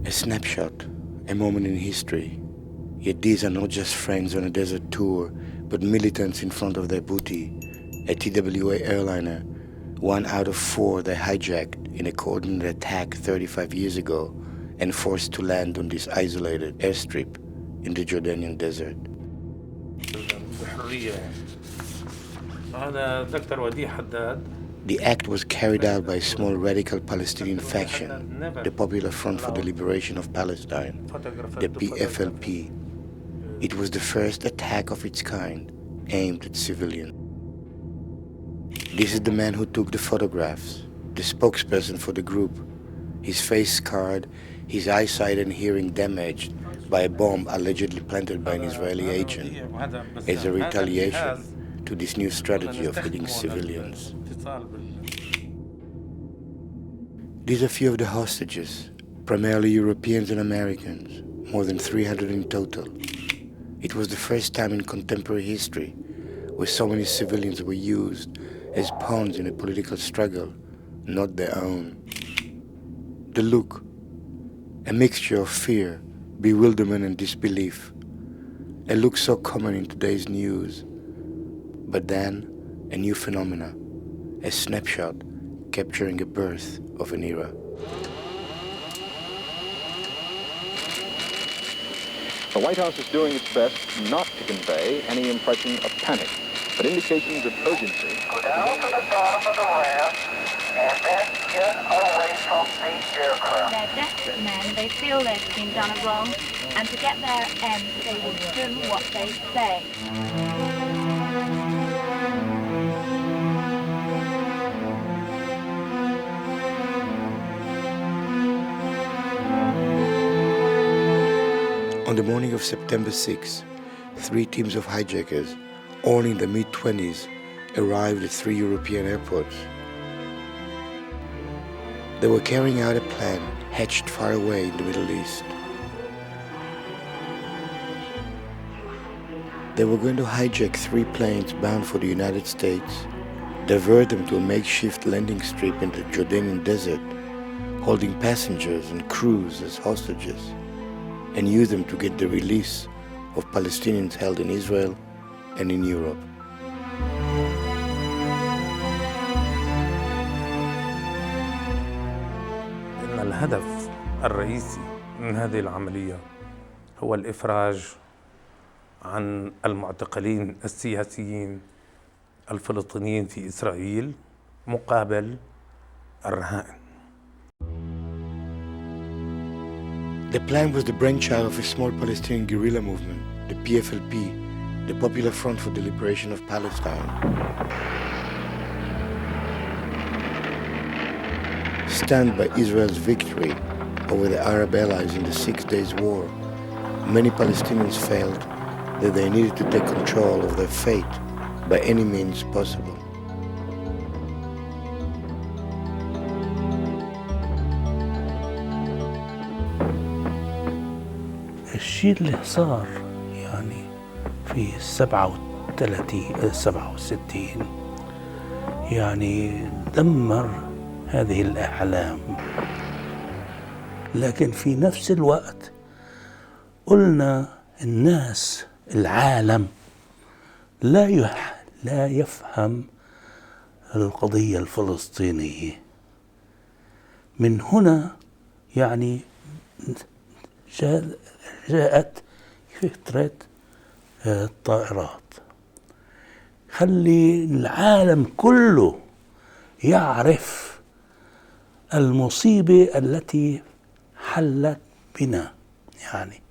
A snapshot, a moment in history. Yet these are not just friends on a desert tour, but militants in front of their booty. A TWA airliner, 1 out of 4 they hijacked in a coordinated attack 35 years ago and forced to land on this isolated airstrip in the Jordanian desert. The act was carried out by a small radical Palestinian faction, the Popular Front for the Liberation of Palestine, the PFLP. It was the first attack of its kind aimed at civilians. This is the man who took the photographs, the spokesperson for the group, his face scarred, his eyesight and hearing damaged by a bomb allegedly planted by an Israeli agent as a retaliation to this new strategy of hitting civilians. These are few of the hostages, primarily Europeans and Americans, more than 300 in total. It was the first time in contemporary history where so many civilians were used as pawns in a political struggle, not their own. The look, a mixture of fear, bewilderment and disbelief, a look so common in today's news, but then a new phenomena, a snapshot capturing a birth of an era. The White House is doing its best not to convey any impression of panic, but indications of urgency. Go down to the bottom of the ramp and then get away from the aircraft. They're desperate men. They feel they've been done a wrong, and to get their end, they will do what they say. On the morning of September 6, 3 teams of hijackers, all in their mid-20s, arrived at 3 European airports. They were carrying out a plan hatched far away in the Middle East. They were going to hijack 3 planes bound for the United States, divert them to a makeshift landing strip in the Jordanian desert, holding passengers and crews as hostages, and use them to get the release of Palestinians held in Israel and in Europe. إن الهدف الرئيسي من هذه العملية هو الإفراج عن المعتقلين السياسيين الفلسطينيين في إسرائيل مقابل الرهائن. The plan was the brainchild of a small Palestinian guerrilla movement, the PFLP, the Popular Front for the Liberation of Palestine. Stunned by Israel's victory over the Arab allies in the 6 Days War, many Palestinians felt that they needed to take control of their fate by any means possible. الشيء اللي صار يعني في 67 يعني دمر هذه الأحلام، لكن في نفس الوقت قلنا الناس العالم لا يفهم القضية الفلسطينية. من هنا يعني جاءت فكرة الطائرات، خلي العالم كله يعرف المصيبة التي حلت بنا يعني.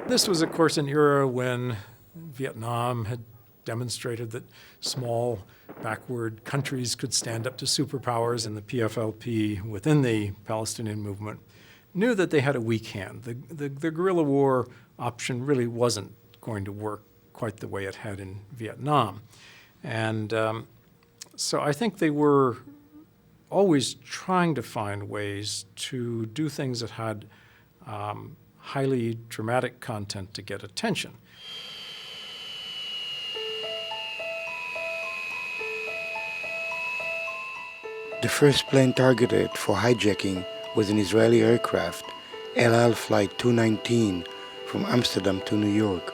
This was, of course, an era when Vietnam had demonstrated that small, backward countries could stand up to superpowers, and the PFLP within the Palestinian movement knew that they had a weak hand. The guerrilla war option really wasn't going to work quite the way it had in Vietnam. And so I think they were always trying to find ways to do things that had highly dramatic content to get attention. The first plane targeted for hijacking was an Israeli aircraft, El Al Flight 219, from Amsterdam to New York.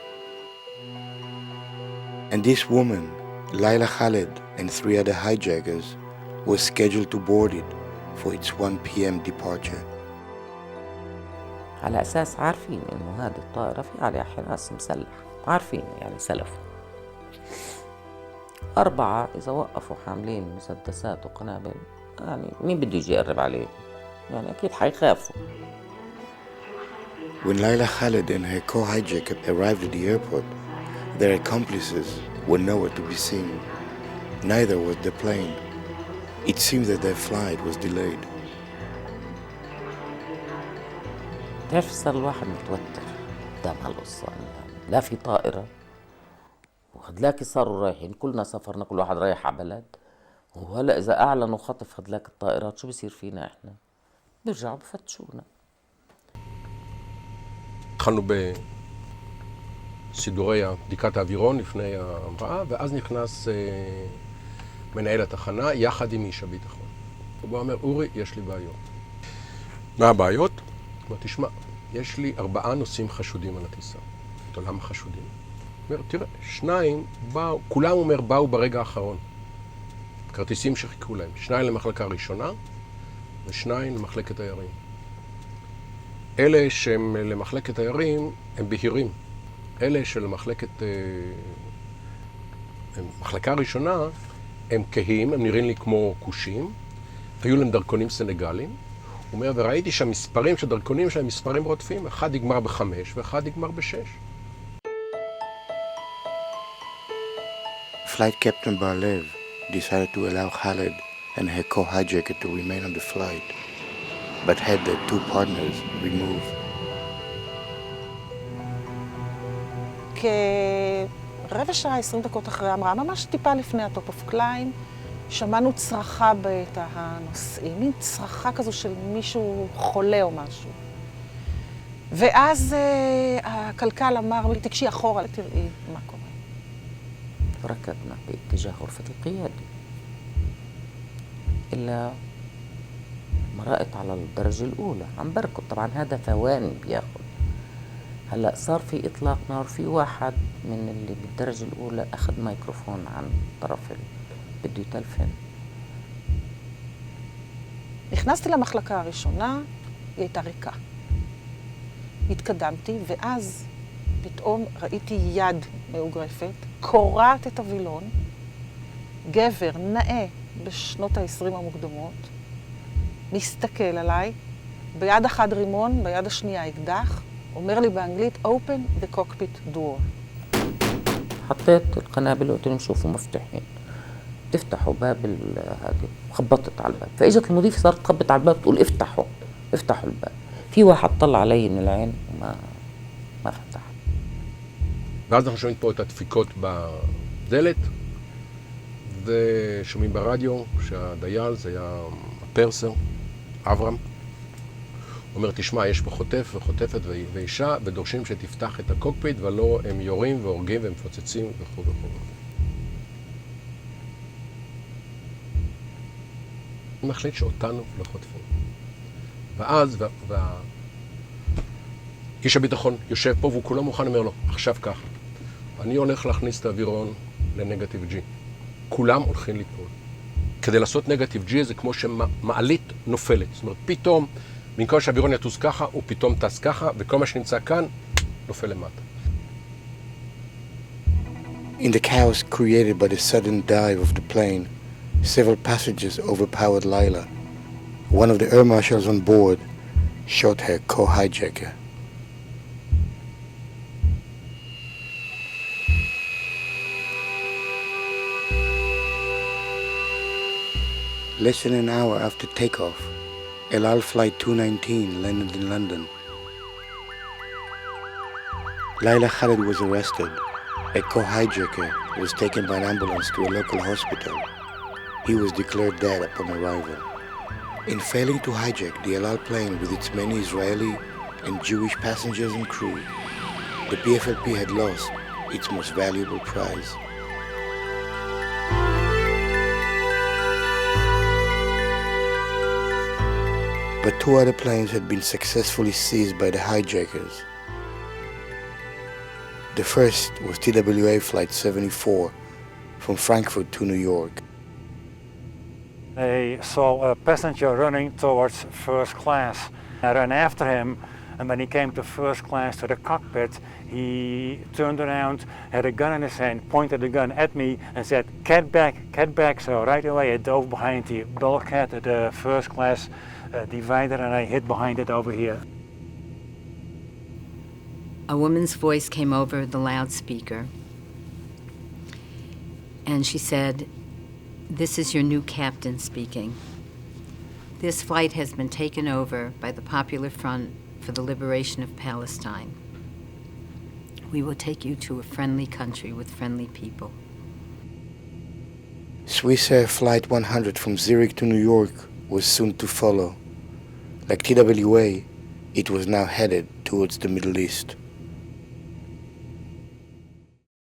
And this woman, Laila Khaled, and 3 other hijackers, was scheduled to board it for its 1 p.m. departure. على أساس عارفين إنه هذه الطائرة في عليها حراس مسلح، عارفين يعني سلفوا. 4 إذا وقفوا حاملين مسدسات وقنابل، يعني مين بده يجي يقرب عليه؟ يعني أكيد حيخافوا. When Laila Khaled and her co-hijacker arrived at the airport, their accomplices were nowhere to be seen. Neither was the plane. It seemed that their flight was delayed. تعرف صار الواحد متوتر قدام هالقصة، لا في طائرة وهدلاكي صاروا رايحين، كلنا سافرنا كل واحد رايح على بلد، وهلا إذا أعلنوا خطف هدلاك الطائرات شو بصير فينا إحنا؟ بيرجعوا بفتشونا. התחלנו בסידורי בדיקת האווירון לפני ההמראה, ואז נכנס מנהל התחנה יחד עם איש הביטחון. הוא אומר, אורי, יש לי בעיות. מה הבעיות? הוא אומר, תשמע, יש לי 4 נוסעים חשודים על הטיסה. למה חשודים? הוא אומר, תראה, 2 באו, כולם אומר, באו ברגע האחרון. כרטיסים שחיכו להם. 2 למחלקה ראשונה, ו2 למחלקת תיירים. אלה שהם למחלקת תיירים הם בהירים. אלה שלמחלקה ראשונה הם כהים, הם נראים לי כמו כושים. היו להם דרכונים סנגלים. הוא אומר, וראיתי שהמספרים של דרכונים שלהם מספרים רודפים. 1 יגמר ב5 ו1 יגמר ב6. Flight Captain Barlev decided to allow Khaled and her co-hijacker to remain on the flight, but had their 2 partners removed. כרבע שעה, 20 דקות אחרי ההמראה, ממש טיפה לפני הטופ אוף קליימב, שמענו צרחה בתא הנוסעים, מין צרחה כזו של מישהו חולה או משהו. ואז הכלכל אמר לי, תקשי אחורה, תראי מה קורה. ركضنا باتجاه غرفة القيادة، إلا مرقت على الدرجة الأولى عم بركض. طبعا هذا ثواني بياخد. هلأ صار في إطلاق نار، في واحد من اللي بالدرجة الأولى أخذ ميكروفون عن طرف بده يتلفن. נכנסתי למחלקה הראשונה, היא הייתה ריקה. התקדמתי, ואז פתאום ראיתי יד מאוגרפת, קורעת את הווילון, גבר נאה בשנות ה-20 המוקדמות, מסתכל עליי, ביד אחד רימון, ביד השנייה אקדח, אומר לי באנגלית, open the cockpit door. حطيت القنابل وقلت لهم شوفوا مفتوحين، افتحوا باب هذه. خبطت على الباب، فاجت المضيفة صارت تخبط على الباب تقول افتحوا الباب. في واحد طلع علي من العين وما فتح. ואז אנחנו שומעים פה את הדפיקות בדלת, ושומעים ברדיו שהדייל, זה היה הפרסר, אברהם. הוא אומר, תשמע, יש פה חוטף וחוטפת ואישה, ודורשים שתפתח את הקוקפיט, ולא הם יורים והורגים ומפוצצים וכו' וכו'. הוא מחליט שאותנו לא חוטפים. ואז, איש הביטחון יושב פה והוא כולו מוכן, אומר לו, עכשיו ככה, אני הולך להכניס את האווירון לנגטיב G. כולם הולכים ליפול. כדי לעשות נגטיב G זה כמו שמעלית נופלת. זאת אומרת, פתאום, במקום שהאווירון יטוס ככה, הוא פתאום טס ככה, וכל מה שנמצא כאן, נופל למטה. In the chaos created by the sudden dive of the plane, several passengers overpowered Laila. One of the air marshals on board shot her co-hijacker. Less than an hour after takeoff, El Al Flight 219 landed in London. Laila Khaled was arrested. A co-hijacker was taken by an ambulance to a local hospital. He was declared dead upon arrival. In failing to hijack the El Al plane with its many Israeli and Jewish passengers and crew, the PFLP had lost its most valuable prize. but 2 other planes had been successfully seized by the hijackers. The first was TWA Flight 74 from Frankfurt to New York. They saw a passenger running towards first class. I ran after him, and when he came to first class to the cockpit, he turned around, had a gun in his hand, pointed the gun at me and said, "Cat back, cat back." So right away I dove behind the bulkhead at the first class divider and I hid behind it over here. A woman's voice came over the loudspeaker and she said, "This is your new captain speaking. This flight has been taken over by the Popular Front for the Liberation of Palestine. We will take you to a friendly country with friendly people." Swiss Air Flight 100 from Zurich to New York was soon to follow. Like TWA, it was now headed towards the Middle East.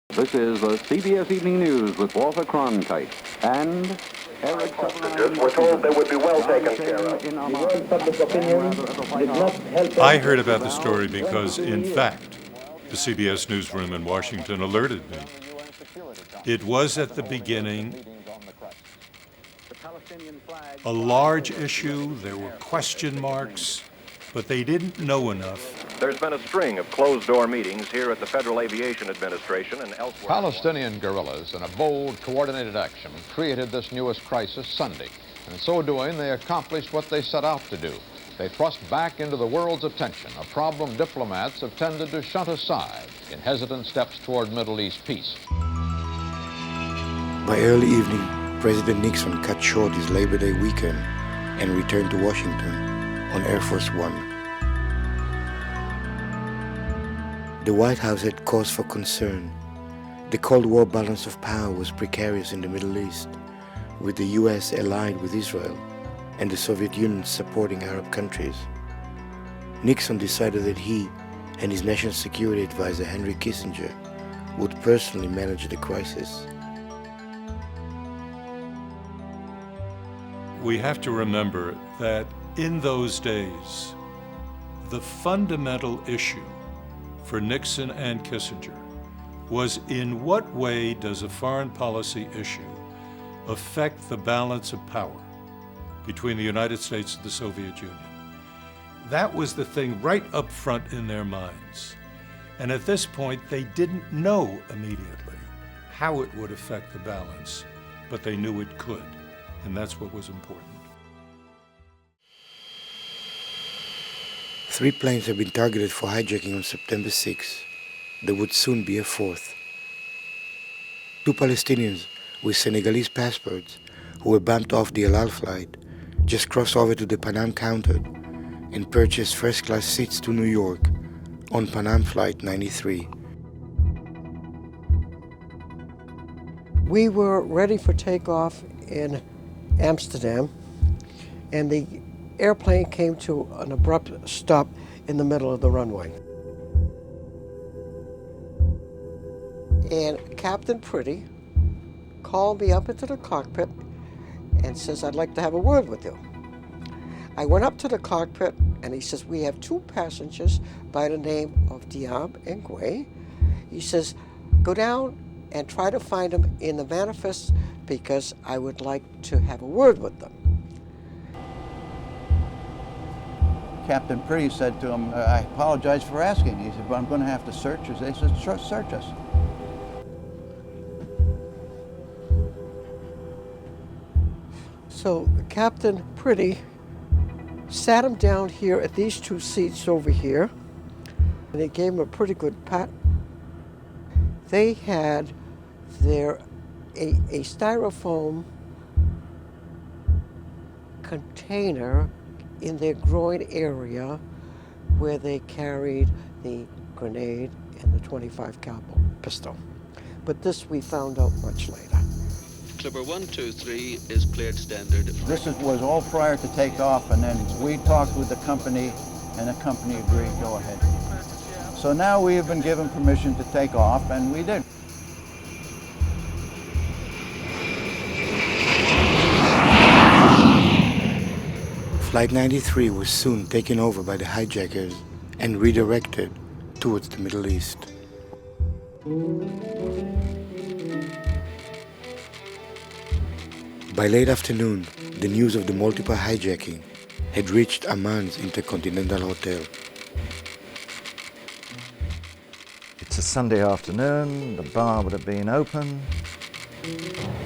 This is the CBS Evening News with Walter Cronkite and Eric We're told they would be well taken care of. The world public opinion did not help. I heard about the story because, in fact, the CBS newsroom in Washington alerted me. It was at the beginning a large issue. There were question marks, but they didn't know enough. There's been a string of closed-door meetings here at the Federal Aviation Administration and elsewhere. Palestinian guerrillas, in a bold, coordinated action, created this newest crisis Sunday. And in so doing, they accomplished what they set out to do. They thrust back into the world's attention a problem diplomats have tended to shunt aside in hesitant steps toward Middle East peace. By early evening, President Nixon cut short his Labor Day weekend and returned to Washington on Air Force One. The White House had cause for concern. The Cold War balance of power was precarious in the Middle East, with the US allied with Israel and the Soviet Union supporting Arab countries. Nixon decided that he and his national security advisor Henry Kissinger would personally manage the crisis. We have to remember that in those days, the fundamental issue for Nixon and Kissinger was, in what way does a foreign policy issue affect the balance of power between the United States and the Soviet Union? That was the thing right up front in their minds. And at this point, they didn't know immediately how it would affect the balance, but they knew it could, and that's what was important. 3 planes had been targeted for hijacking on September 6. There would soon be a 4th. 2 Palestinians with Senegalese passports who were bumped off the Ilan flight just crossed over to the Panam counter and purchased first-class seats to New York on Panam Flight 93. We were ready for takeoff in Amsterdam, and the airplane came to an abrupt stop in the middle of the runway. And Captain Pretty called me up into the cockpit and says, "I'd like to have a word with you." I went up to the cockpit and he says, "We have 2 passengers by the name of Diab and Gui." He says, "Go down and try to find them in the manifest because I would like to have a word with them." Captain Pretty said to him, "I apologize for asking." He said, "But I'm going to have to search us." They said, "Search us." So Captain Pretty sat him down here at these 2 seats over here, and he gave him a pretty good pat. They had a styrofoam container in their groin area where they carried the grenade and the .25 caliber pistol. But this we found out much later. Clipper 123 is cleared standard. This was all prior to takeoff, and then we talked with the company, and the company agreed, go ahead. So now we have been given permission to take off, and we did. Flight 93 was soon taken over by the hijackers and redirected towards the Middle East. By late afternoon, the news of the multiple hijacking had reached Amman's Intercontinental Hotel. It's a Sunday afternoon, the bar would have been open,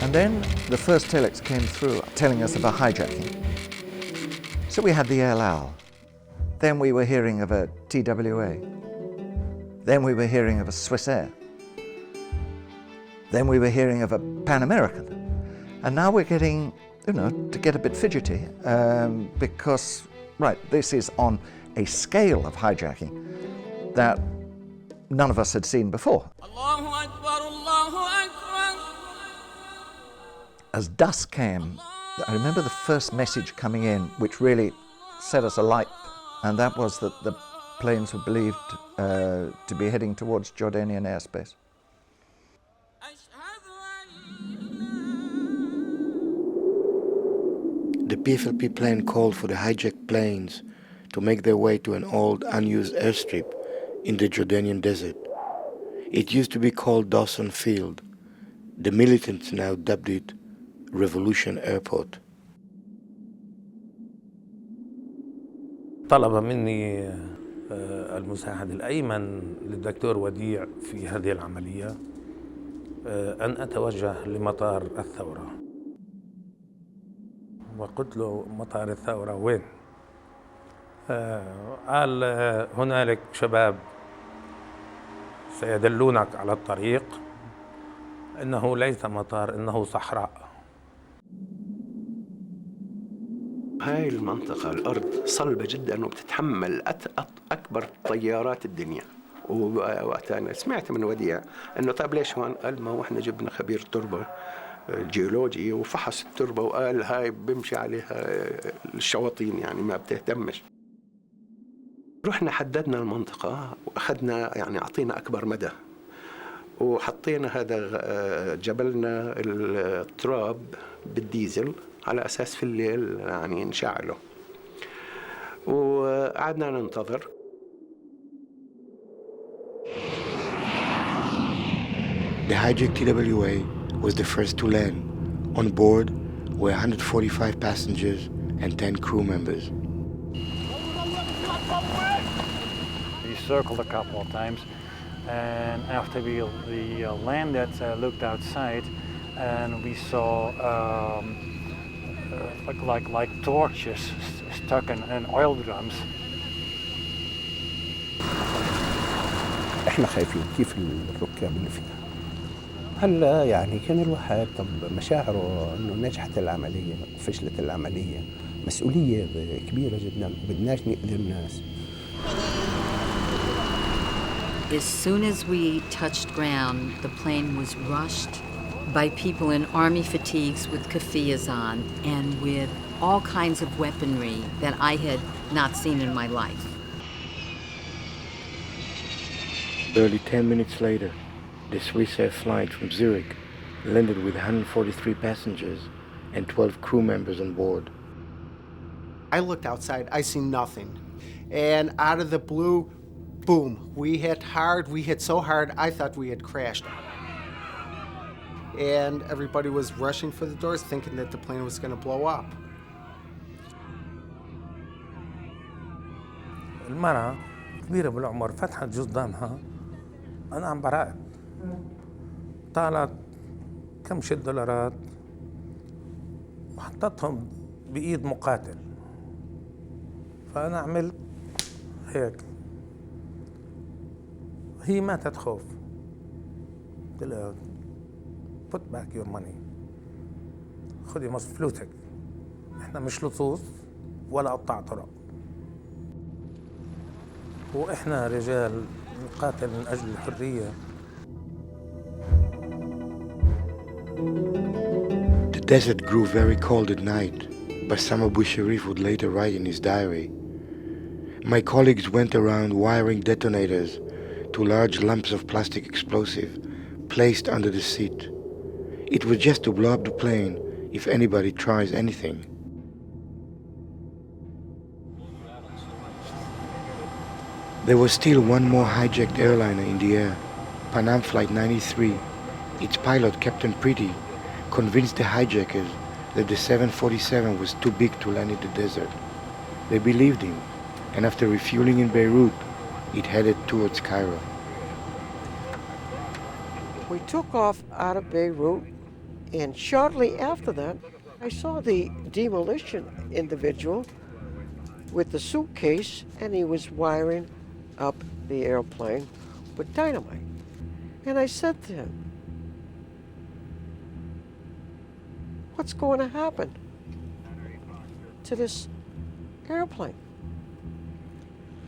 and then the first telex came through telling us of a hijacking. So we had the El Al. Then we were hearing of a TWA. Then we were hearing of a Swiss Air. Then we were hearing of a Pan American. And now we're getting, to get a bit fidgety, because, right, this is on a scale of hijacking that none of us had seen before. As dusk came, I remember the first message coming in, which really set us alight, and that was that the planes were believed to be heading towards Jordanian airspace. The PFLP plan called for the hijacked planes to make their way to an old, unused airstrip in the Jordanian desert. It used to be called Dawson Field. The militants now dubbed it Revolution Airport. طلب مني المساعد الأيمن للدكتور وديع في هذه العملية أن أتوجه لمطار الثورة. وقلت له مطار الثورة وين؟ قال هنالك شباب سيدلونك على الطريق، إنه ليس مطار، إنه صحراء. هاي المنطقة الأرض صلبة جدا وبتتحمل أكبر طيارات الدنيا. ووقتها أنا سمعت من وديع إنه طيب ليش هون؟ قال ما هو إحنا جبنا خبير تربة جيولوجي وفحص التربة وقال هاي بمشي عليها الشواطين، يعني ما بتهتمش. رحنا حددنا المنطقة وأخذنا أعطينا أكبر مدى وحطينا هذا جبلنا التراب بالديزل على أساس في الليل نشعله، وقعدنا ننتظر. The hijacked TWA was the first to land. On board were 145 passengers and 10 crew members. We circled a couple of times, and after we landed, looked outside, and we saw like torches stuck in oil drums. احنا خايفين كيف الركاب اللي فيها. هلا كان الواحد طب مشاعره انه نجحت العمليه، فشلت العمليه، مسؤوليه كبيره جدا، بدناش نقدر الناس. As soon as we touched ground, the plane was rushed by people in army fatigues with keffiyehs on and with all kinds of weaponry that I had not seen in my life. Barely 10 minutes later, the Swiss Air flight from Zurich landed with 143 passengers and 12 crew members on board. I looked outside, I see nothing. And out of the blue, boom, we hit hard, we hit so hard, I thought we had crashed. And everybody was rushing for the doors thinking that the plane was going to blow up. المرأة كبيرة بالعمر فتحت جزدانها، أنا عم براقب، طالت كم شت دولارات وحطتهم بإيد مقاتل، فأنا عملت هيك، هي ماتت خوف. قلت لها put back your money، خذي مصر فلوسك، احنا مش لصوص ولا قطاع طرق، واحنا رجال نقاتل من اجل الحريه. The desert grew very cold at night, Bassam Abu Sharif would later write in his diary. My colleagues went around wiring detonators to large lumps of plastic explosive placed under the seat. It was just to blow up the plane if anybody tries anything. There was still one more hijacked airliner in the air, Pan Am Flight 93. Its pilot, Captain Pretty, convinced the hijackers that the 747 was too big to land in the desert. They believed him, and after refueling in Beirut, it headed towards Cairo. We took off out of Beirut, and shortly after that, I saw the demolition individual with the suitcase, and he was wiring up the airplane with dynamite. And I said to him, "What's going to happen to this airplane?"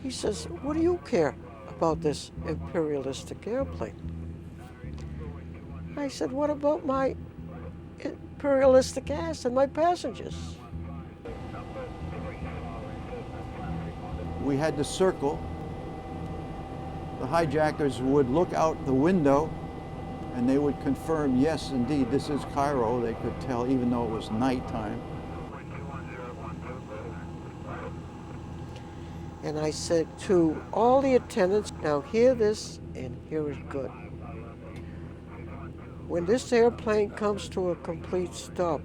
He says, "What do you care about this imperialistic airplane?" I said, "What about my imperialistic ass and my passengers?" We had to circle. The hijackers would look out the window and they would confirm, yes, indeed, this is Cairo. They could tell even though it was nighttime. And I said to all the attendants, "Now hear this and hear it good. When this airplane comes to a complete stop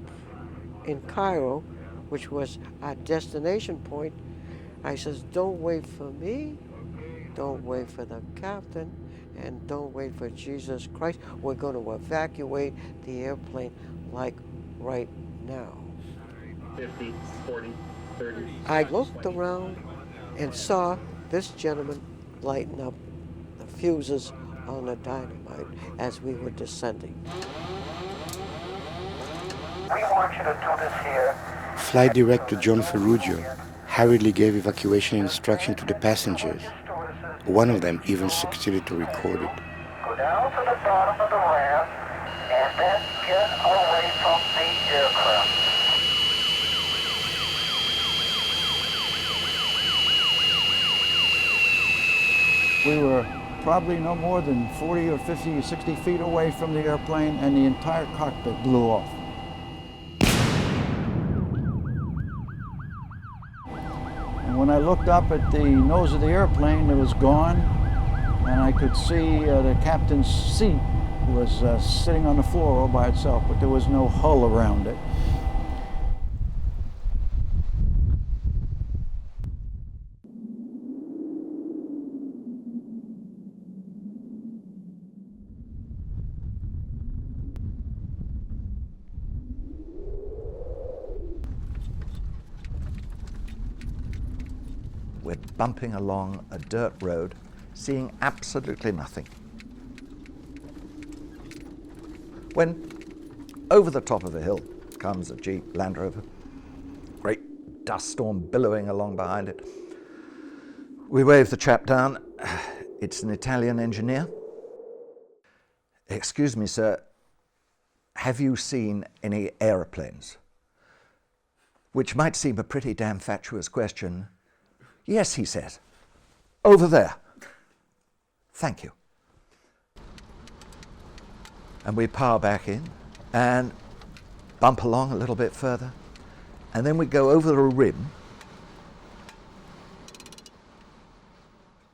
in Cairo, which was our destination point," I says, "don't wait for me, don't wait for the captain, and don't wait for Jesus Christ. We're going to evacuate the airplane like right now." 50, 40, 30. I looked around and saw this gentleman lighten up the fuses on the dynamite as we were descending. We want you to do this here. Flight Director John Ferruggio hurriedly gave evacuation instruction to the passengers. One of them even succeeded to record it. Go down to the bottom of the ramp and then get away from the aircraft. We were probably no more than 40 or 50 or 60 feet away from the airplane, and the entire cockpit blew off. And when I looked up at the nose of the airplane, it was gone, and I could see the captain's seat was sitting on the floor all by itself, but there was no hull around it. We're bumping along a dirt road, seeing absolutely nothing. When over the top of a hill comes a Jeep Land Rover, great dust storm billowing along behind it. We wave the chap down. It's an Italian engineer. "Excuse me, sir, have you seen any aeroplanes?" Which might seem a pretty damn fatuous question. "Yes," he says, "over there." "Thank you." And we power back in and bump along a little bit further, and then we go over the rim.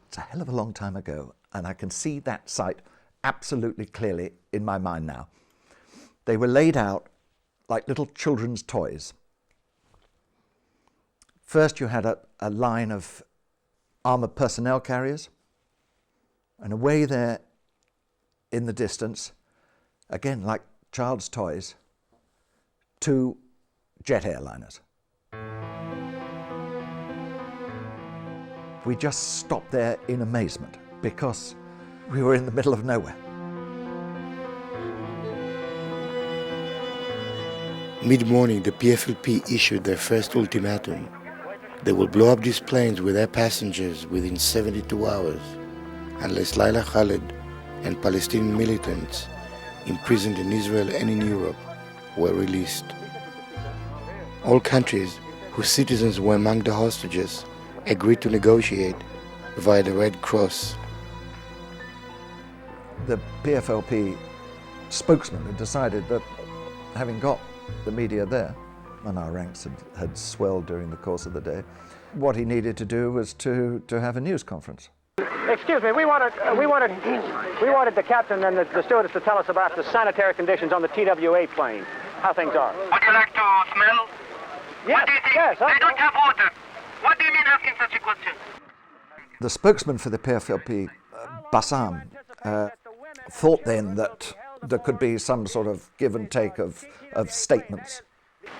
It's a hell of a long time ago, and I can see that site absolutely clearly in my mind now. They were laid out like little children's toys. First you had a line of armored personnel carriers, and away there in the distance, again like child's toys, 2 jet airliners. We just stopped there in amazement because we were in the middle of nowhere. Mid-morning, the PFLP issued their first ultimatum. They will blow up these planes with their passengers within 72 hours, unless Laila Khaled and Palestinian militants imprisoned in Israel and in Europe were released. All countries whose citizens were among the hostages agreed to negotiate via the Red Cross. The PFLP spokesman had decided that, having got the media there, and our ranks had swelled during the course of the day, what he needed to do was to have a news conference Excuse me, we wanted the captain and the stewardess to tell us about the sanitary conditions on the TWA plane, how things are. Would you like to smell? Yes, What do you think? yes. They don't have water. What do you mean asking such a question? The spokesman for the PFLP, Bassam, thought then that there could be some sort of give and take of statements.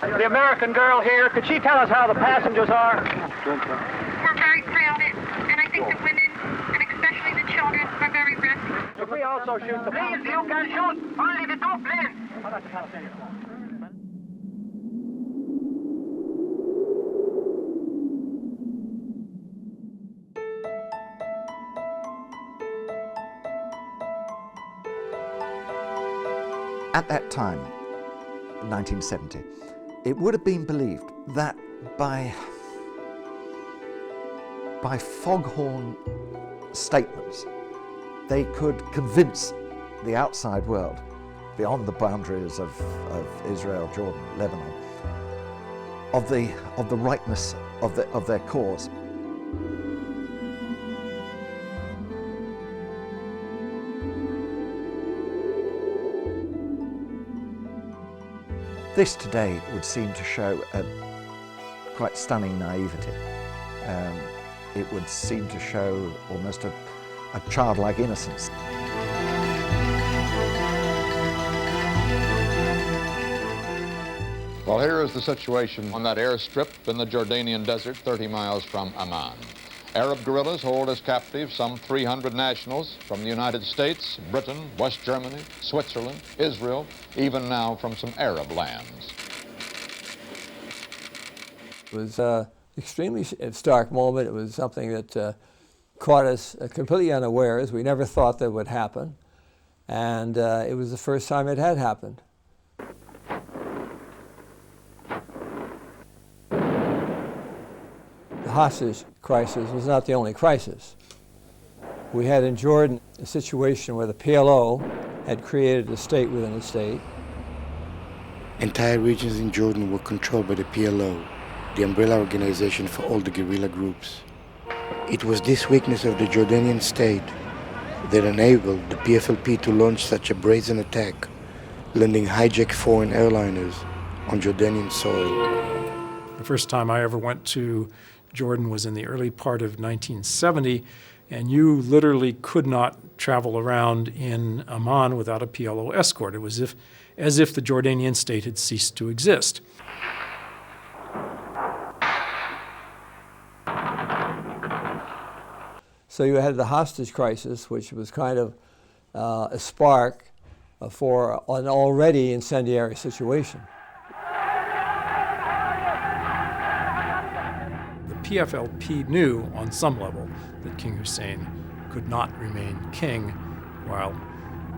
The American girl here, could she tell us how the passengers are? We're very crowded, and I think the women, and especially the children, are very restless. If we also shoot the... Please, you can shoot only the two planes. How about the Palestinians? At that time, 1970, it would have been believed that by foghorn statements, they could convince the outside world, beyond the boundaries of Israel, Jordan, Lebanon, of the rightness of their cause. This today would seem to show a quite stunning naivety. It would seem to show almost a childlike innocence. Well, here is the situation on that airstrip in the Jordanian desert 30 miles from Amman. Arab guerrillas hold as captives some 300 nationals from the United States, Britain, West Germany, Switzerland, Israel, even now from some Arab lands. It was an extremely stark moment. It was something that caught us completely unawares. We never thought that would happen. And it was the first time it had happened. The hostage crisis was not the only crisis. We had in Jordan a situation where the PLO had created a state within a state. Entire regions in Jordan were controlled by the PLO, the umbrella organization for all the guerrilla groups. It was this weakness of the Jordanian state that enabled the PFLP to launch such a brazen attack, landing hijacked foreign airliners on Jordanian soil. The first time I ever went to Jordan was in the early part of 1970, and you literally could not travel around in Amman without a PLO escort. It was as if the Jordanian state had ceased to exist. So you had the hostage crisis, which was kind of a spark for an already incendiary situation. The PFLP knew on some level that King Hussein could not remain king while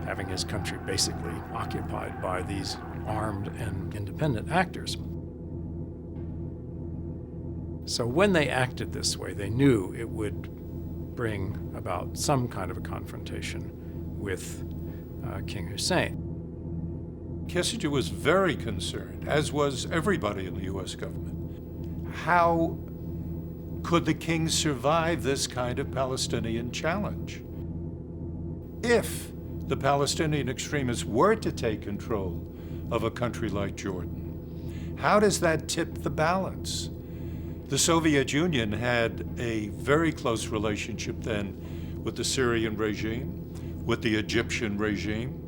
having his country basically occupied by these armed and independent actors. So when they acted this way, they knew it would bring about some kind of a confrontation with King Hussein. Kissinger was very concerned, as was everybody in the U.S. government. How could the king survive this kind of Palestinian challenge? If the Palestinian extremists were to take control of a country like Jordan, how does that tip the balance? The Soviet Union had a very close relationship then with the Syrian regime, with the Egyptian regime.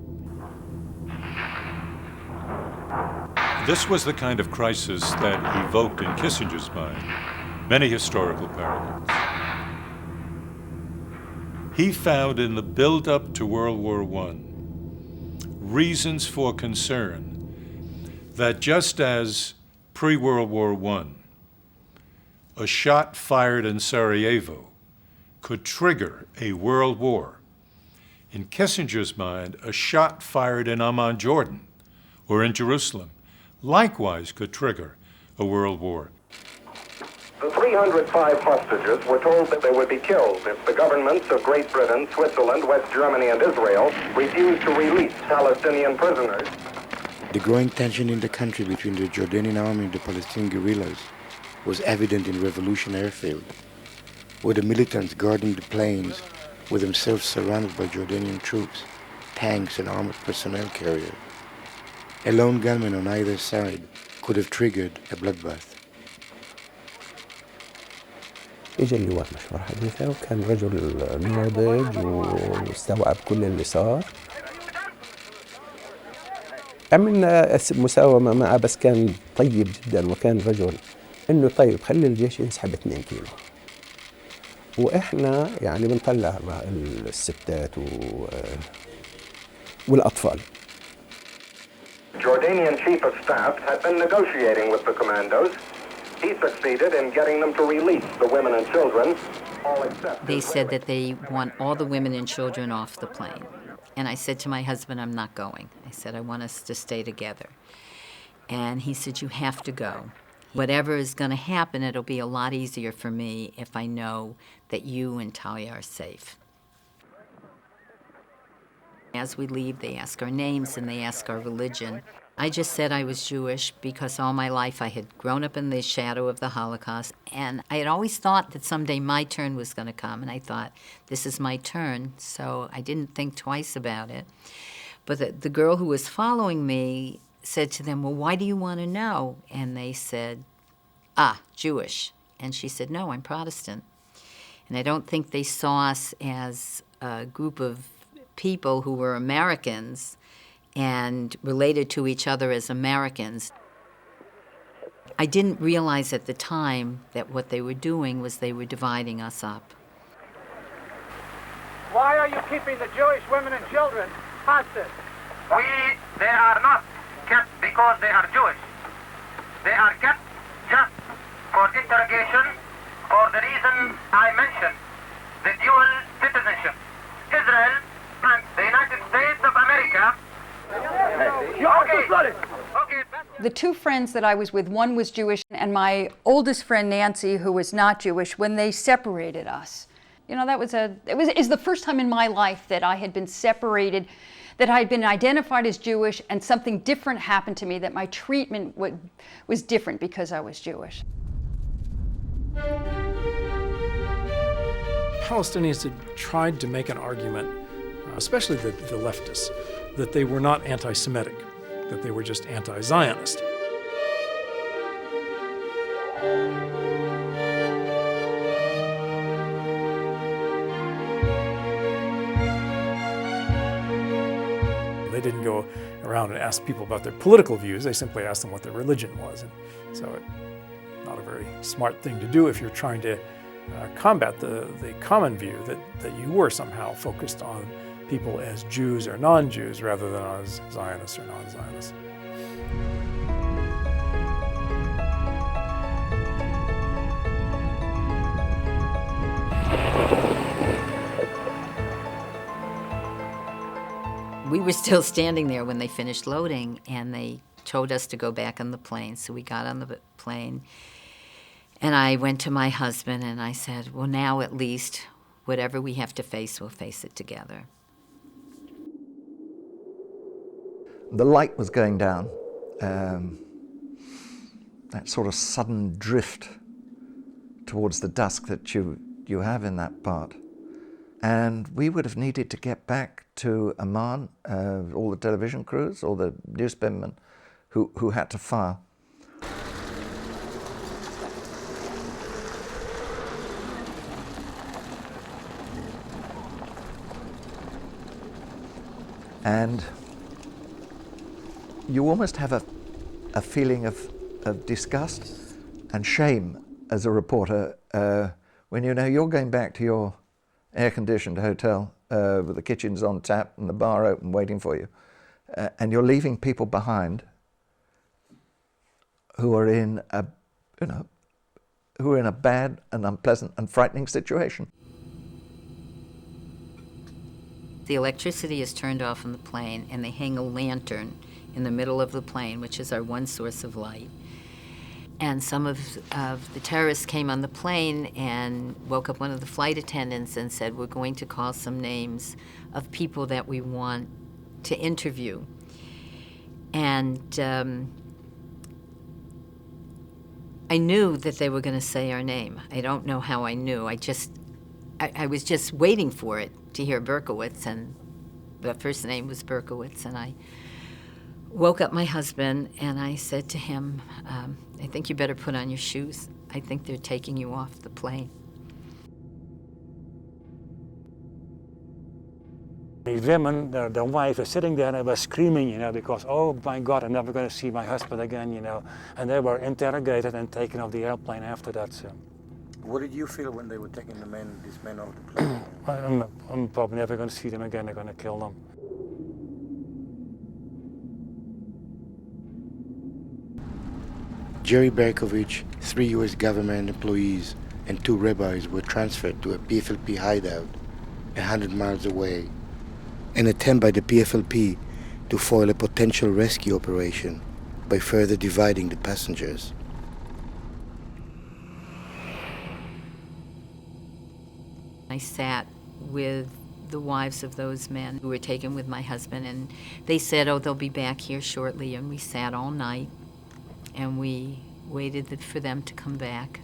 This was the kind of crisis that evoked in Kissinger's mind many historical parallels. He found in the build-up to World War I reasons for concern that just as pre-World War I, a shot fired in Sarajevo could trigger a world war, in Kissinger's mind, a shot fired in Amman, Jordan, or in Jerusalem, likewise could trigger a world war. The 305 hostages were told that they would be killed if the governments of Great Britain, Switzerland, West Germany, and Israel refused to release Palestinian prisoners. The growing tension in the country between the Jordanian army and the Palestinian guerrillas was evident in Revolution Airfield, where the militants guarding the planes were themselves surrounded by Jordanian troops, tanks and armored personnel carriers. A lone gunman on either side could have triggered a bloodbath. اجى اللواء مشهور حديثه وكان رجل ناضج واستوعب كل اللي صار. عملنا مساومة معه بس كان طيب جدا وكان رجل انه طيب خلي الجيش ينسحب 2 كيلو. واحنا يعني بنطلع الستات والاطفال. Jordanian chief of staff had been negotiating with the commandos. He succeeded in getting them to release the women and children, all except... They said that they want all the women and children off the plane. And I said to my husband, I'm not going. I said, I want us to stay together. And he said, you have to go. Whatever is going to happen, it'll be a lot easier for me if I know that you and Talia are safe. As we leave, they ask our names and they ask our religion. I just said I was Jewish because all my life I had grown up in the shadow of the Holocaust, and I had always thought that someday my turn was going to come, and I thought, this is my turn, so I didn't think twice about it. But the girl who was following me said to them, well, why do you want to know? And they said, Jewish. And she said, no, I'm Protestant. And I don't think they saw us as a group of people who were Americans and related to each other as Americans. I didn't realize at the time that what they were doing was they were dividing us up. Why are you keeping the Jewish women and children hostage? They are not kept because they are Jewish. They are kept just for interrogation for the reason I mentioned, the dual citizenship. Israel and the United States of America. The 2 friends that I was with, one was Jewish, and my oldest friend Nancy, who was not Jewish, when they separated us, you know, it was the first time in my life that I had been separated, that I had been identified as Jewish, and something different happened to me, that my treatment was different because I was Jewish. Palestinians had tried to make an argument, especially the leftists, that they were not anti-Semitic, that they were just anti-Zionist. They didn't go around and ask people about their political views, they simply asked them what their religion was. And so not a very smart thing to do if you're trying to combat the common view that you were somehow focused on people as Jews or non-Jews rather than as Zionists or non-Zionists. We were still standing there when they finished loading, and they told us to go back on the plane. So we got on the plane, and I went to my husband and I said, well, now at least whatever we have to face, we'll face it together. The light was going down, that sort of sudden drift towards the dusk that you have in that part. And we would have needed to get back to Amman, all the television crews, all the newspapermen who had to fire. And you almost have a feeling of disgust and shame as a reporter when you know you're going back to your air-conditioned hotel with the kitchens on tap and the bar open waiting for you, and you're leaving people behind who are in a bad and unpleasant and frightening situation. The electricity is turned off on the plane, and they hang a lantern in the middle of the plane, which is our one source of light. And some of the terrorists came on the plane and woke up one of the flight attendants and said, we're going to call some names of people that we want to interview. And I knew that they were going to say our name. I don't know how I knew. I was just waiting for it. to hear Berkowitz, and the first name was Berkowitz, and I woke up my husband and I said to him, I think you better put on your shoes. I think they're taking you off the plane. The women, their wives were sitting there and they were screaming, you know, because, oh my God, I'm never going to see my husband again, you know. And they were interrogated and taken off the airplane after that. So. What did you feel when they were taking these men off the plane? I'm probably never going to see them again. They're going to kill them. Jerry Berkovich, 3 U.S. government employees, and 2 rabbis were transferred to a PFLP hideout 100 miles away. An attempt by the PFLP to foil a potential rescue operation by further dividing the passengers. I sat with the wives of those men who were taken with my husband, and they said, oh, they'll be back here shortly, and we sat all night, and we waited for them to come back,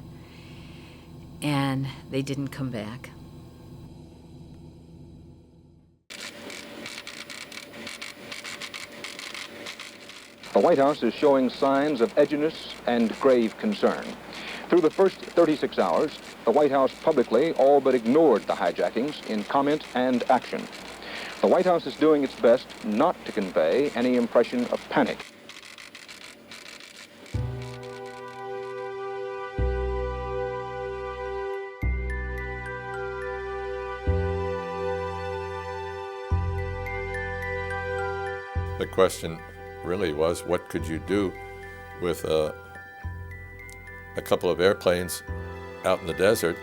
and they didn't come back. The White House is showing signs of edginess and grave concern. Through the first 36 hours, the White House publicly all but ignored the hijackings in comment and action. The White House is doing its best not to convey any impression of panic. The question really was, what could you do with a couple of airplanes out in the desert?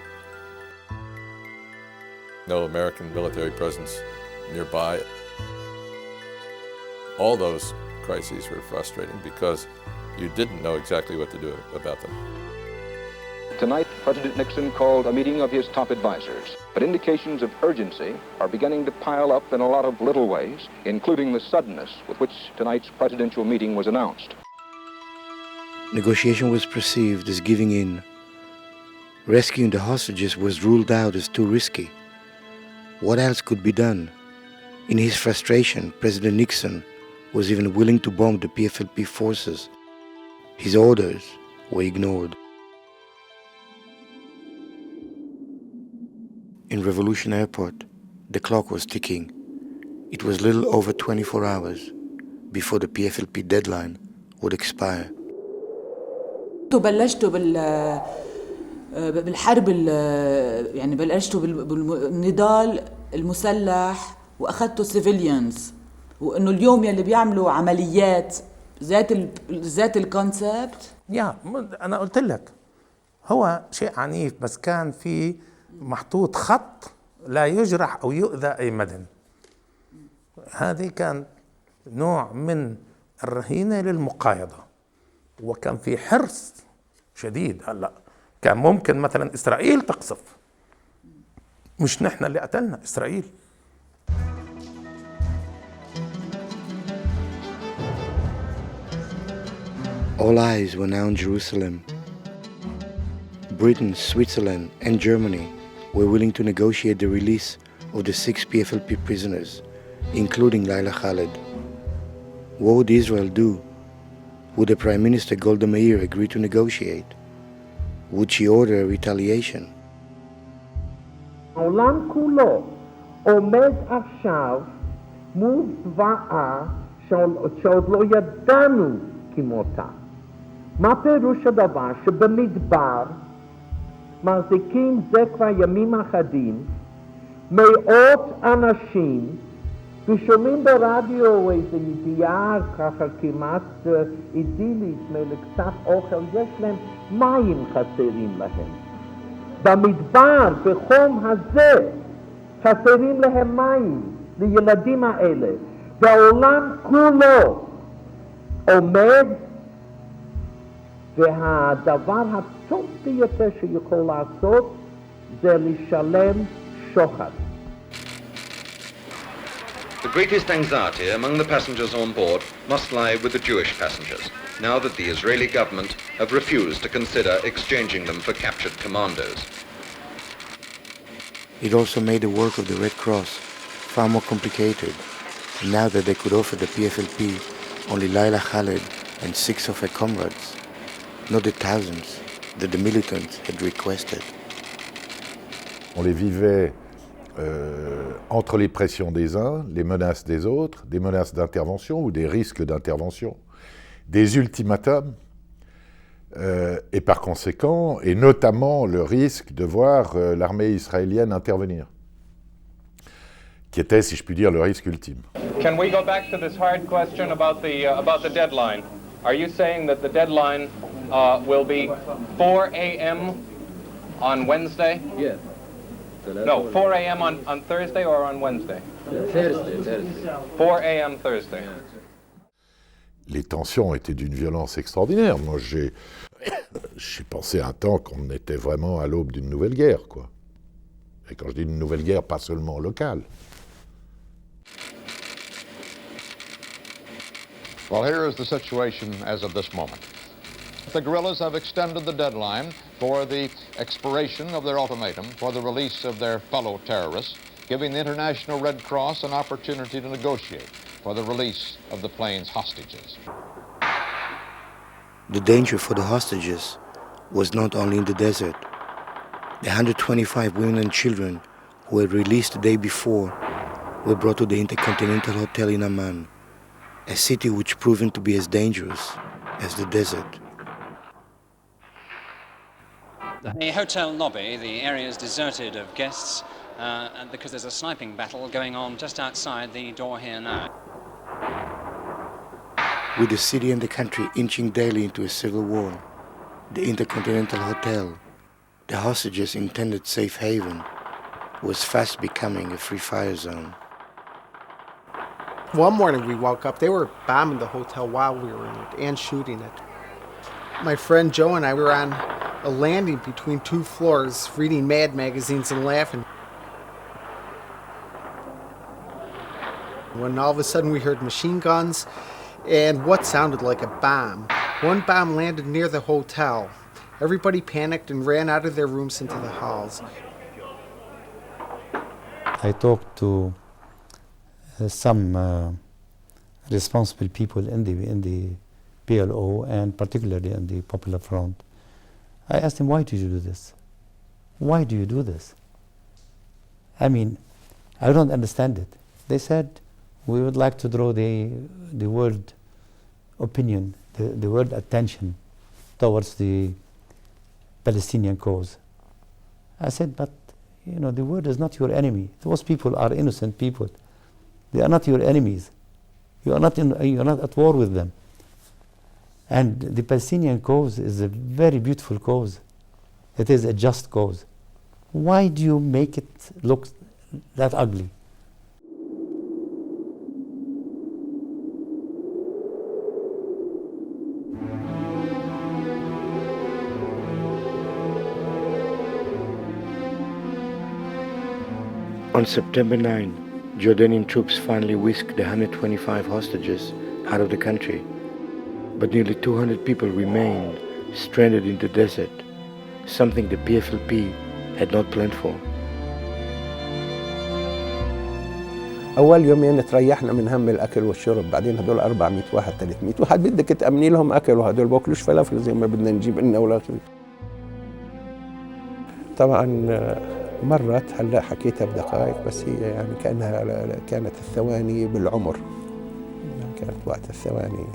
No American military presence nearby. All those crises were frustrating because you didn't know exactly what to do about them. Tonight, President Nixon called a meeting of his top advisors, but indications of urgency are beginning to pile up in a lot of little ways, including the suddenness with which tonight's presidential meeting was announced. Negotiation was perceived as giving in. Rescuing the hostages was ruled out as too risky. What else could be done? In his frustration, President Nixon was even willing to bomb the PFLP forces. His orders were ignored. In Revolution Airport, the clock was ticking. It was little over 24 hours before the PFLP deadline would expire. بلشتوا بالحرب يعني بلشتوا بالنضال المسلح واخذتوا سيفيليانز وانه اليوم يلي بيعملوا عمليات ذات الكونسبت. انا قلت لك هو شيء عنيف، بس كان في محطوط خط لا يجرح او يؤذى اي مدني. هذه كان نوع من الرهينه للمقايضه، وكان في حرص شديد. هلا كان ممكن مثلا اسرائيل تقصف، مش نحن اللي قتلنا اسرائيل. All eyes were now in Jerusalem. Britain, Switzerland, and Germany were willing to negotiate the release of the 6 PFLP prisoners, including Laila Khaled. What would Israel do? Would the Prime Minister Golda Meir agree to negotiate? Would she order a retaliation? העולם כולו עומד עכשיו מול זוועה שעוד לא ידענו כמותה. מה פירוש הדבר? שבמדבר מחזיקים זה כבר ימים אחדים מאות אנשים ושומעים ברדיו איזו ידיעה ככה כמעט אידילית מקצת אוכל, יש להם מים חסרים להם. במדבר, בחום הזה, חסרים להם מים לילדים האלה. והעולם כולו עומד, והדבר הטוב ביותר שיכול לעשות זה לשלם שוחד. The greatest anxiety among the passengers on board must lie with the Jewish passengers, now that the Israeli government have refused to consider exchanging them for captured commandos. It also made the work of the Red Cross far more complicated, now that they could offer the PFLP only Laila Khaled and 6 of her comrades, not the thousands that the militants had requested. On les vivait entre les pressions des uns, les menaces des autres, des menaces d'intervention ou des risques d'intervention, des ultimatums, et par conséquent, et notamment le risque de voir l'armée israélienne intervenir, qui était, si je puis dire, le risque ultime. Can we go back to this hard question about the deadline? Are you saying that the deadline will be 4 a.m. on Wednesday? Yes. No, 4 a.m. on Thursday or on Wednesday? Thursday. 4 a.m. Thursday. Les tensions étaient d'une violence extraordinaire. Moi, j'ai pensé un temps qu'on était vraiment à l'aube d'une nouvelle guerre, quoi. Et quand je dis une nouvelle guerre, pas seulement locale. Well, here is the situation as of this moment. The guerrillas have extended the deadline for the expiration of their ultimatum for the release of their fellow terrorists, giving the International Red Cross an opportunity to negotiate for the release of the plane's hostages. The danger for the hostages was not only in the desert. The 125 women and children who were released the day before were brought to the Intercontinental Hotel in Amman, a city which proven to be as dangerous as the desert. The hotel lobby, the area is deserted of guests because there's a sniping battle going on just outside the door here now. With the city and the country inching daily into a civil war, the Intercontinental Hotel, the hostages' intended safe haven, was fast becoming a free fire zone. One morning we woke up, they were bombing the hotel while we were in it and shooting it. My friend Joe and I were on a landing between 2 floors reading Mad magazines and laughing. When all of a sudden we heard machine guns and what sounded like a bomb. One bomb landed near the hotel. Everybody panicked and ran out of their rooms into the halls. I talked to some responsible people in the PLO and particularly in the Popular Front. I asked them, why did you do this? Why do you do this? I mean, I don't understand it. They said, we would like to draw the world opinion, the world attention towards the Palestinian cause. I said, but you know, the world is not your enemy. Those people are innocent people. They are not your enemies. You are not at war with them. And the Palestinian cause is a very beautiful cause. It is a just cause. Why do you make it look that ugly? On September 9, Jordanian troops finally whisked the 125 hostages out of the country, but nearly 200 people remained stranded in the desert, something the PFLP had not planned for. أول يومين تريحنا من هم الأكل والشرب، بعدين هدول 400 واحد 300 واحد بدك تأمني لهم أكل وهدول باكلوش فلافل زي ما بدنا نجيب لنا ولا غيره. طبعا مرت هلا حكيتها بدقائق بس هي يعني كانت الثواني بالعمر. كانت وقت الثواني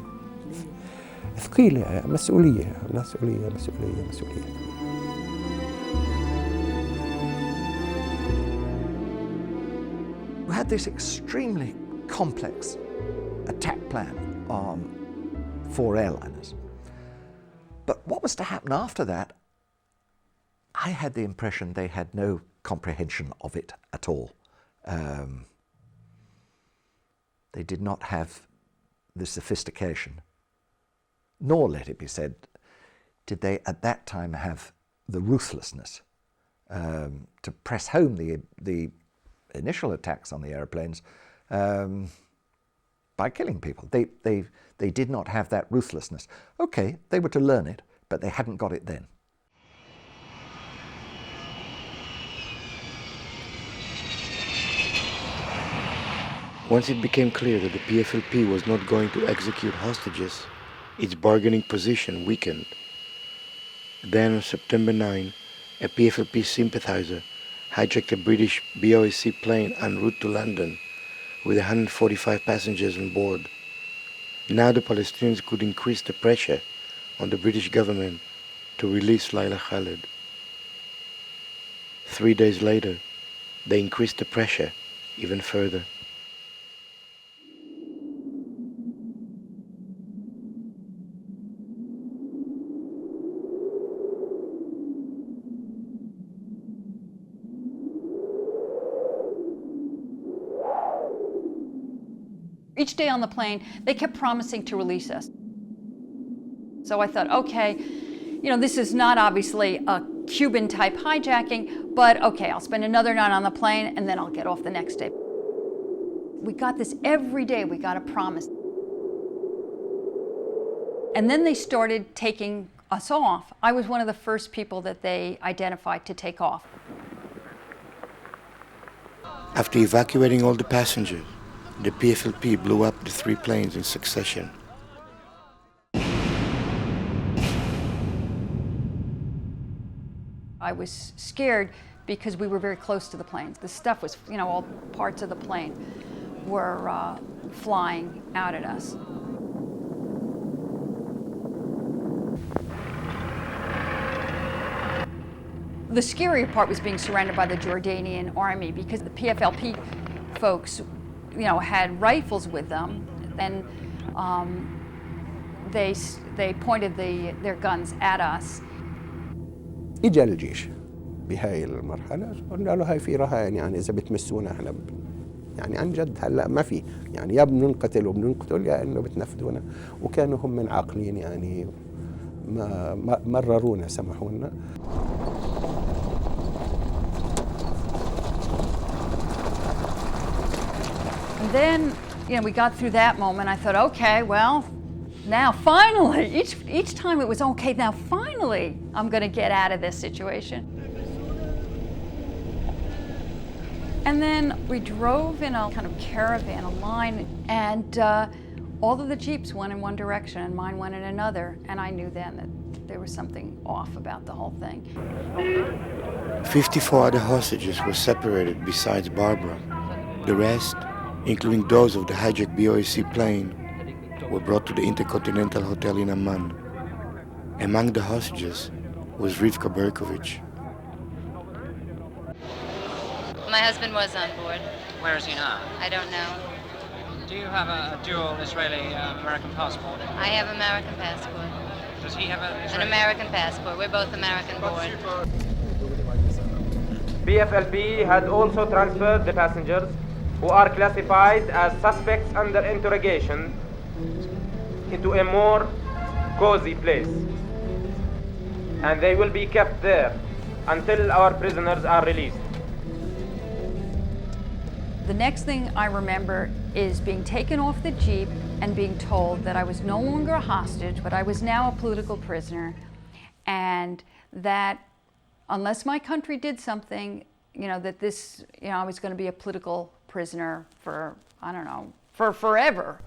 ثقيلة، مسؤولية. We had this extremely complex attack plan for airliners. But what was to happen after that, I had the impression they had no comprehension of it at all. They did not have the sophistication, nor, let it be said, did they at that time have the ruthlessness to press home the initial attacks on the airplanes by killing people. They did not have that ruthlessness. Okay, they were to learn it, but they hadn't got it then. Once it became clear that the PFLP was not going to execute hostages, its bargaining position weakened. Then on September 9, a PFLP sympathizer hijacked a British BOAC plane en route to London with 145 passengers on board. Now the Palestinians could increase the pressure on the British government to release Layla Khaled. 3 days later, they increased the pressure even further. Each day on the plane, they kept promising to release us. So I thought, okay, this is not obviously a Cuban-type hijacking, but okay, I'll spend another night on the plane and then I'll get off the next day. We got this every day, we got a promise. And then they started taking us off. I was one of the first people that they identified to take off. After evacuating all the passengers, the PFLP blew up the 3 planes in succession. I was scared because we were very close to the planes. The stuff was, all parts of the plane were flying out at us. The scarier part was being surrounded by the Jordanian army because the PFLP folks, had rifles with them, and they pointed their guns at us. اجى الجيش بهاي المرحله قلنا له هاي في رهائن يعني اذا بتمسونا احنا يعني عن جد هلا ما في يعني يا بننقتل وبننقتل يا انه بتنفذونا وكانوا هم من عاقلين يعني ما مررونا سمحوا لنا. And then, we got through that moment. I thought, okay, well, now finally, each time it was okay, now finally I'm going to get out of this situation. And then we drove in a kind of caravan, a line, and all of the Jeeps went in one direction and mine went in another. And I knew then that there was something off about the whole thing. 54 other hostages were separated besides Barbara. The rest, including those of the hijacked BOAC plane, were brought to the Intercontinental Hotel in Amman. Among the hostages was Rivka Berkovich. My husband was on board. Where is he now? I don't know. Do you have a dual Israeli-American passport? I have American passport. Does he have an American passport? We're both American born. PFLP had also transferred the passengers who are classified as suspects under interrogation into a more cozy place. And they will be kept there until our prisoners are released. The next thing I remember is being taken off the Jeep and being told that I was no longer a hostage, but I was now a political prisoner, and that unless my country did something, that this, I was going to be a political prisoner for, I don't know, for forever.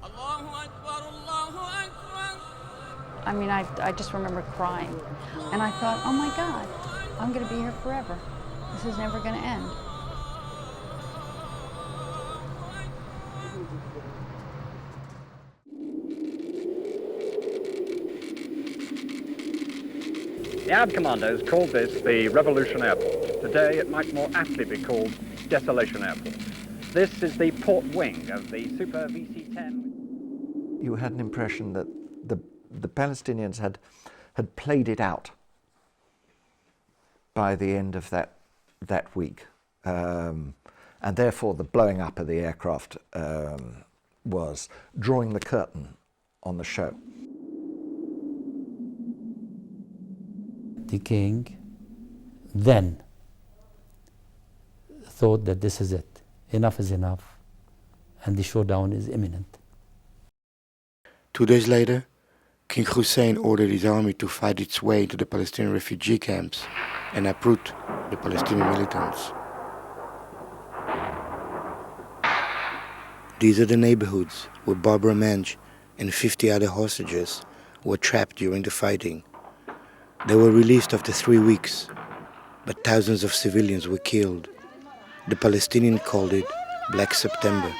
I mean, I just remember crying. And I thought, oh my God, I'm going to be here forever. This is never going to end. The Arab commandos called this the Revolution Airport. Today it might more aptly be called Desolation Airport. This is the port wing of the Super VC-10. You had an impression that the Palestinians had played it out by the end of that week. And therefore the blowing up of the aircraft was drawing the curtain on the show. The king then thought that this is it. Enough is enough, and the showdown is imminent. 2 days later, King Hussein ordered his army to fight its way into the Palestinian refugee camps and uproot the Palestinian militants. These are the neighborhoods where Barbara Mensch and 50 other hostages were trapped during the fighting. They were released after 3 weeks, but thousands of civilians were killed. The Palestinians called it Black September.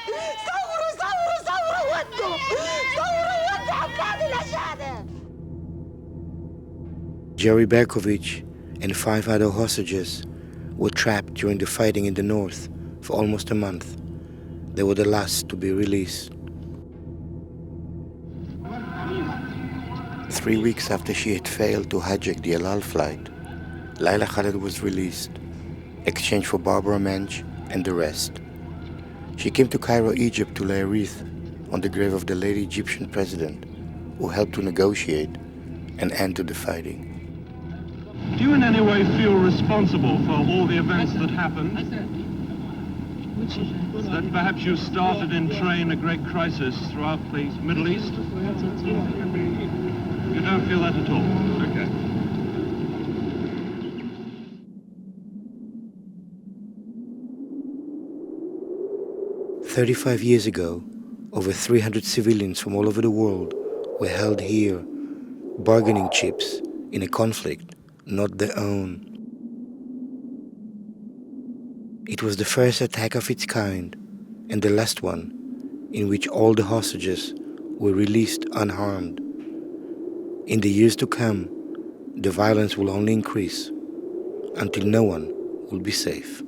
Jerry Berkovich and 5 other hostages were trapped during the fighting in the north for almost a month. They were the last to be released. 3 weeks after she had failed to hijack the El Al flight, Laila Khaled was released, exchanged for Barbara Mensch and the rest. She came to Cairo, Egypt to lay a wreath on the grave of the late Egyptian president who helped to negotiate an end to the fighting. Do you in any way feel responsible for all the events that happened? That perhaps you started in train a great crisis throughout the Middle East? You don't feel that at all? Okay. "35 years ago, over 300 civilians from all over the world were held here, bargaining chips in a conflict not their own. It was the first attack of its kind and the last one in which all the hostages were released unharmed. In the years to come, the violence will only increase until no one will be safe."